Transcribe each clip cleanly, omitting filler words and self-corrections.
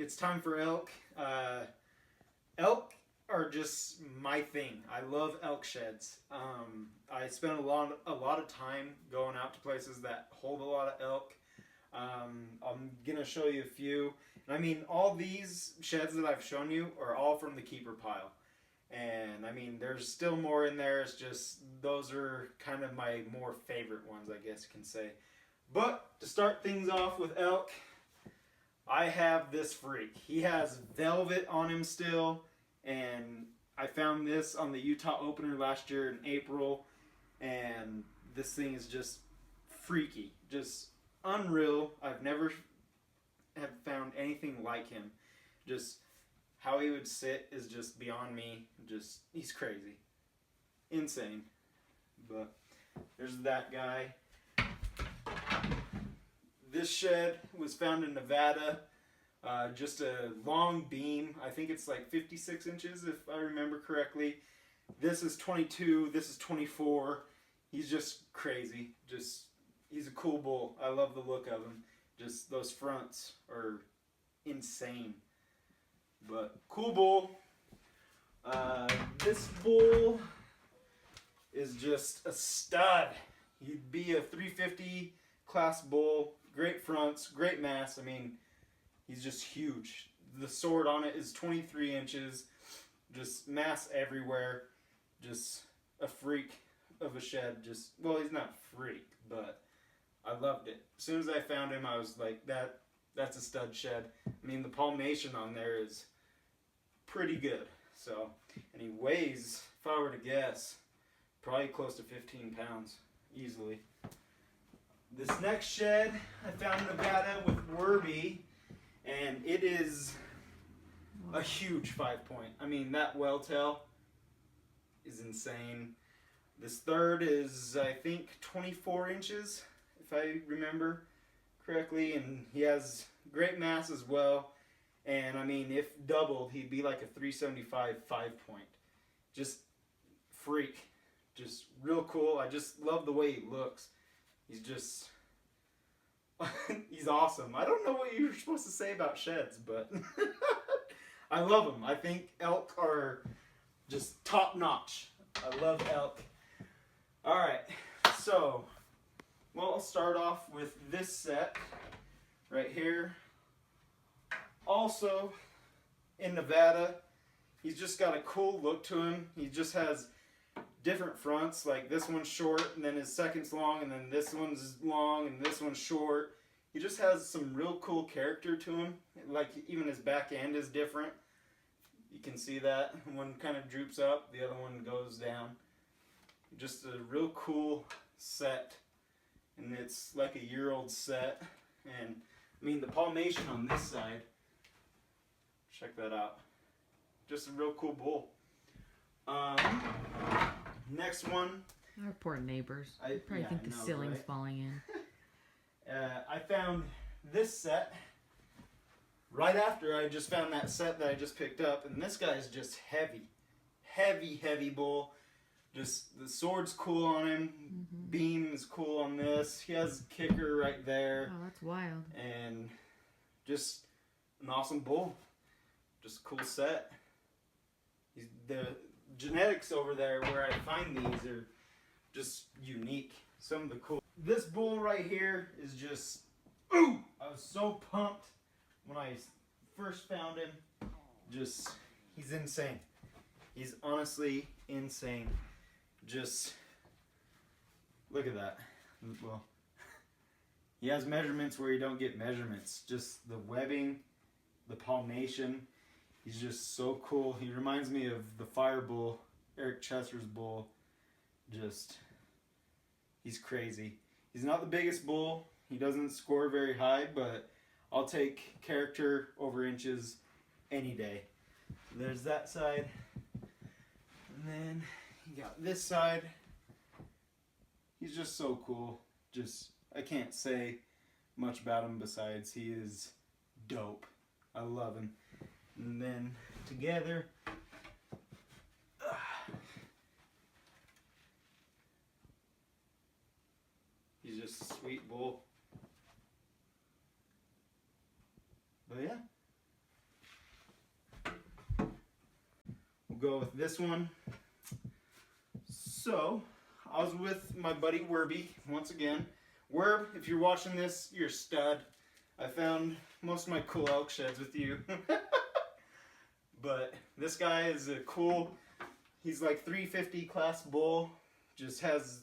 it's time for elk. Elk are just my thing. I love elk sheds. I spend a lot of time going out to places that hold a lot of elk. I'm gonna show you a few. And I mean, all these sheds that I've shown you are all from the keeper pile. And I mean, there's still more in there. It's just those are kind of my more favorite ones, I guess you can say. But to start things off with elk, I have this freak. He has velvet on him still, and I found this on the Utah opener last year in April, and this thing is just freaky, just unreal. I've never have found anything like him. Just how he would sit is just beyond me. Just, he's crazy. Insane. But there's that guy. This shed was found in Nevada. Just a long beam. I think it's like 56 inches if I remember correctly. This is 22. This is 24. He's just crazy. Just, he's a cool bull. I love the look of him. Just those fronts are insane. But cool bull. This bull is just a stud. He'd be a 350 class bull. Great fronts, great mass. I mean, he's just huge. The sword on it is 23 inches. Just mass everywhere. Just a freak of a shed. Just, well, he's not a freak, but I loved it. As soon as I found him, I was like, that's a stud shed. I mean, the palmation on there is pretty good. So, and he weighs, if I were to guess, probably close to 15 pounds, easily. This next shed I found in Nevada with Werby, and it is a huge 5-point. I mean, that welltail is insane. This third is, I think, 24 inches, if I remember correctly, and he has great mass as well. And I mean, if doubled, he'd be like a 375 5-point. Just freak. Just real cool. I just love the way he looks. He's just, he's awesome. I don't know what you're supposed to say about sheds, but I love them. I think elk are just top notch. I love elk. All right, so, well, I'll start off with this set right here. Also, in Nevada, he's just got a cool look to him. He just has different fronts, like this one's short, and then his second's long, and then this one's long, and this one's short. He just has some real cool character to him. Like, even his back end is different. You can see that. One kind of droops up, the other one goes down. Just a real cool set, and it's like a year-old set. And, I mean, the palmation on this side, check that out. Just a real cool bull. Next one. Our poor neighbors. I probably think the ceiling's right? Falling in. I found this set right after I just found that set that I just picked up, and this guy's just heavy. Heavy bull. Just, the sword's cool on him. Mm-hmm. Beam is cool on this. He has a kicker right there. Oh, that's wild. And just an awesome bull. Just a cool set. The genetics over there where I find these are just unique. Some of the cool. This bull right here is just, ooh! I was so pumped when I first found him. Just, he's insane. He's honestly insane. Just, look at that. Well, he has measurements where you don't get measurements. Just the webbing, the palmation. He's just so cool. He reminds me of the Fire Bull, Eric Chester's bull. Just, he's crazy. He's not the biggest bull. He doesn't score very high, but I'll take character over inches any day. There's that side. And then you got this side. He's just so cool. Just, I can't say much about him besides he is dope. I love him. And then together, he's just a sweet bull. But yeah, go with this one. So, I was with my buddy Werby once again. Werb, if you're watching this, you're a stud. I found most of my cool elk sheds with you. But this guy is a cool, he's like 350 class bull, just has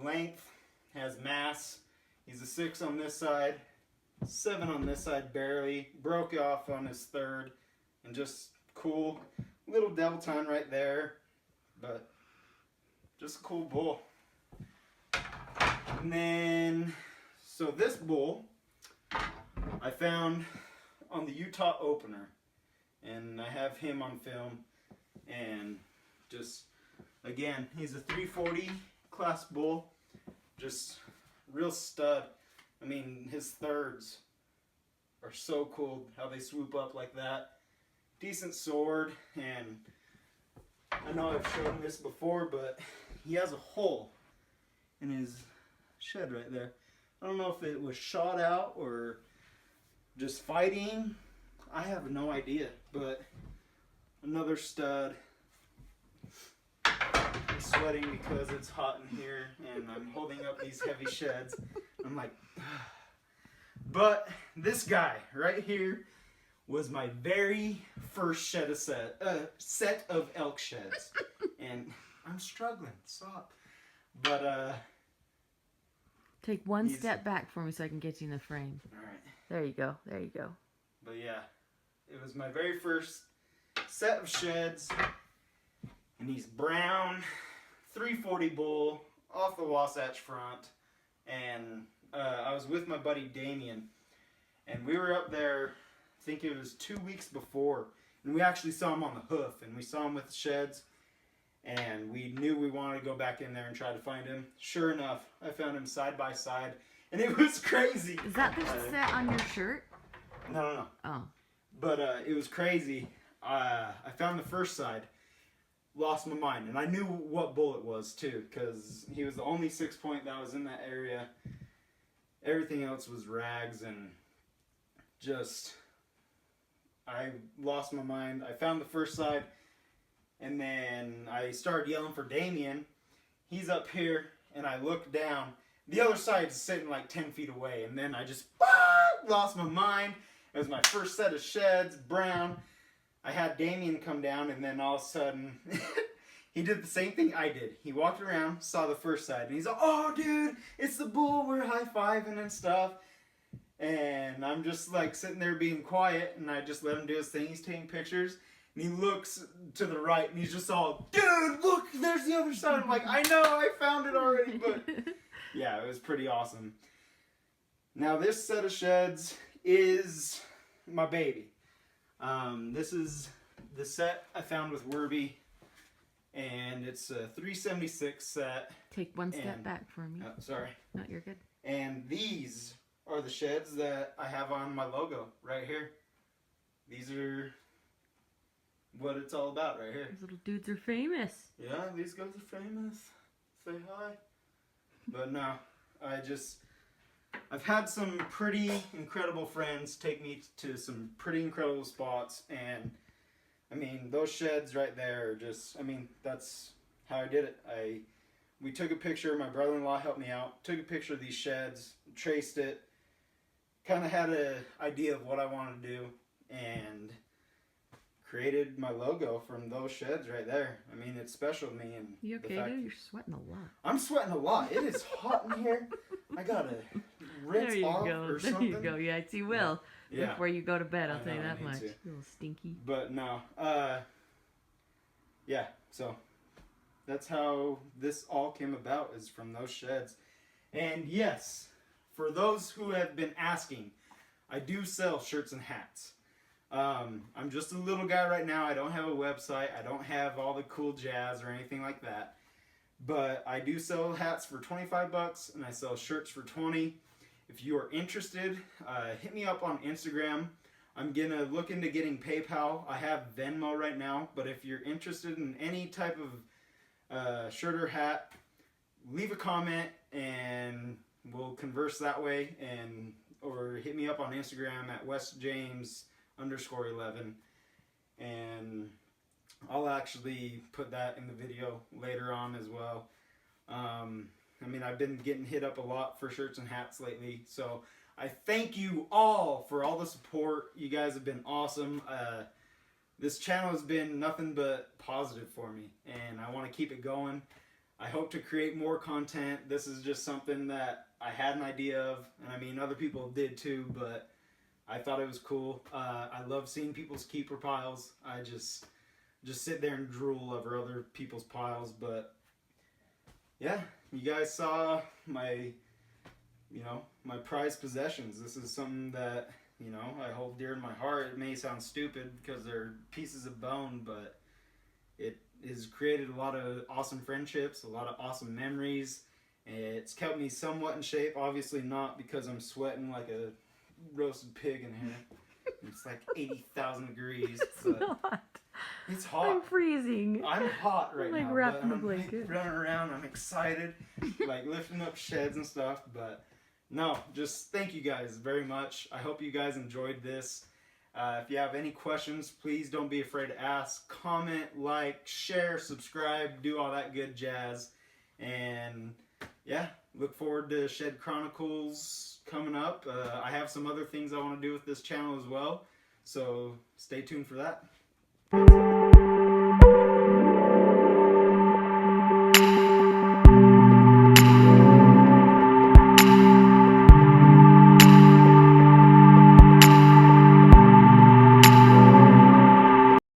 length, has mass. He's a 6 on this side, 7 on this side barely, broke off on his third, and just cool. Little devil time right there, but just a cool bull. And then, so this bull I found on the Utah opener, and I have him on film, and just, again, he's a 340 class bull, just real stud. I mean, his thirds are so cool, how they swoop up like that. Decent sword, and I know I've shown this before, but he has a hole in his shed right there. I don't know if it was shot out or just fighting. I have no idea, but another stud. I'm sweating because it's hot in here and I'm holding up these heavy sheds. I'm like, but this guy right here was my very first set of elk sheds, and I'm struggling. Stop. But take one step back for me so I can get you in the frame. All right. There you go. There you go. But yeah, it was my very first set of sheds, and he's brown, 340 bull, off the Wasatch Front, and I was with my buddy Damien, and we were up there, I think it was 2 weeks before, and we actually saw him on the hoof, and we saw him with the sheds, and we knew we wanted to go back in there and try to find him. Sure enough, I found him side by side, and it was crazy. Is that the set on your shirt? No. Oh. But it was crazy. I found the first side, lost my mind, and I knew what bull it was too, because he was the only 6-point that was in that area. Everything else was rags, and just, I lost my mind. I found the first side, and then I started yelling for Damien. He's up here, and I look down. The other side's sitting like 10 feet away, and then I just lost my mind. It was my first set of sheds, brown. I had Damien come down, and then all of a sudden, he did the same thing I did. He walked around, saw the first side, and he's like, "Oh, dude, it's the bull. We're high-fiving and stuff." And I'm just like sitting there being quiet, and I just let him do his thing. He's taking pictures, and he looks to the right, and he's just all, "Dude, look, there's the other side." I'm like, "I know, I found it already," but yeah, it was pretty awesome. Now, this set of sheds is my baby. This is the set I found with Werby, and it's a 376 set. Take one step back for me. Sorry. No, you're good. And these are the sheds that I have on my logo right here. These are what it's all about right here. These little dudes are famous. Yeah, these guys are famous. Say hi. But no, I've had some pretty incredible friends take me to some pretty incredible spots, and I mean, those sheds right there are just, I mean, that's how I did it. We took a picture, my brother-in-law helped me out, took a picture of these sheds, traced it, kind of had an idea of what I wanted to do, and created my logo from those sheds right there. I mean, it's special to me. And you okay, dude? You're sweating a lot. I'm sweating a lot. It is hot in here. I gotta rinse off or something. There you go. Yes, you will. Yeah. Before you go to bed, I'll tell you that much. To. You little stinky. But no. Yeah, so that's how this all came about, is from those sheds. And yes, for those who have been asking, I do sell shirts and hats. I'm just a little guy right now. I don't have a website. I don't have all the cool jazz or anything like that. But I do sell hats for $25, and I sell shirts for $20. If you are interested, hit me up on Instagram. I'm gonna look into getting PayPal. I have Venmo right now, but if you're interested in any type of shirt or hat, leave a comment and we'll converse that way, and or hit me up on Instagram at westjames_11, and I'll actually put that in the video later on as well. I mean, I've been getting hit up a lot for shirts and hats lately, so I thank you all for all the support. You guys have been awesome. This channel has been nothing but positive for me, and I want to keep it going. I hope to create more content. This is just something that I had an idea of, and I mean, other people did too, but I thought it was cool. I love seeing people's keeper piles. I just sit there and drool over other people's piles, but yeah, you guys saw my, my prized possessions. This is something that, I hold dear in my heart. It may sound stupid because they're pieces of bone, but it has created a lot of awesome friendships, a lot of awesome memories. It's kept me somewhat in shape. Obviously not because I'm sweating like a roasted pig in here. It's like 80,000 degrees. It's not. It's hot. I'm freezing. I'm hot right now. Wrapped in a I'm blanket. running around. I'm excited, like lifting up sheds and stuff. But no, just thank you guys very much. I hope you guys enjoyed this. If you have any questions, please don't be afraid to ask. Comment, like, share, subscribe, do all that good jazz. And yeah, look forward to Shed Chronicles coming up. I have some other things I want to do with this channel as well. So stay tuned for that.